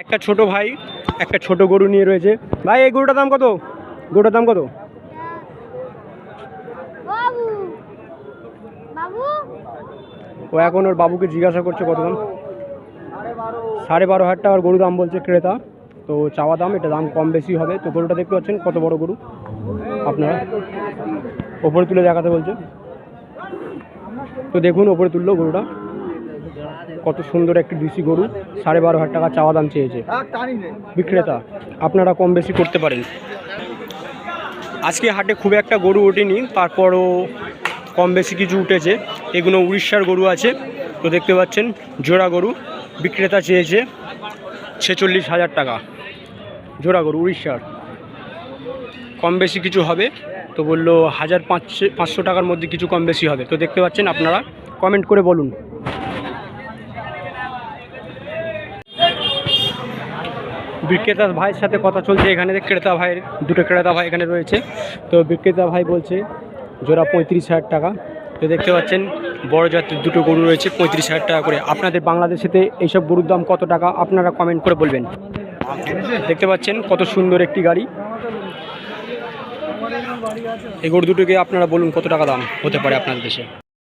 একটা ছোট ভাই একটা ছোট গরু নিয়ে রয়েছে। ভাই এই গরুটার দাম কত? গরুটার দাম কত? ও এখন ওর বাবুকে জিজ্ঞাসা করছে কত দাম। 12,500 টাকার গরু দাম বলছে ক্রেতা। তো চাওয়া দাম, এটা দাম কম বেশি হবে। তো গরুটা দেখতে পাচ্ছেন কত বড় গরু, আপনারা ওপরে তুলে দেখাতে বলছে। তো দেখুন ওপরে তুললো গরুটা, কত সুন্দর একটি দেশি গরু। 12,500 টাকা চাওয়া দাম চেয়েছে বিক্রেতা, আপনারা কম বেশি করতে পারেন। আজকে হাটে খুব একটা গরু ওঠেনি, তারপরও কম বেশি কিছু উঠেছে। এগুলো উড়িষ্যার গরু আছে। তো দেখতে পাচ্ছেন জোড়া গরু, বিক্রেতা চেয়েছে 46,000 টাকা জোড়া গরু উড়িষ্যার। কম বেশি কিছু হবে, তো বললো 1,500 টাকার মধ্যে কিছু কম বেশি হবে। তো দেখতে পাচ্ছেন, আপনারা কমেন্ট করে বলুন। বিক্রেতা ভাইয়ের সাথে কথা চলছে এখানে। ক্রেতা ভাইয়ের দুটো ক্রেতা ভাই এখানে রয়েছে। তো বিক্রেতা ভাই বলছে জোড়া 35,000 টাকা। তো দেখতে পাচ্ছেন বড় জাতের দুটো গরু রয়েছে 35,000 টাকা করে। আপনাদের বাংলাদেশেতে এইসব গরুর দাম কত টাকা, আপনারা কমেন্ট করে বলবেন। দেখতে পাচ্ছেন কত সুন্দর একটি গাড়ি। এই গরু দুটোকে আপনারা বলুন কত টাকা দাম হতে পারে আপনাদের দেশে।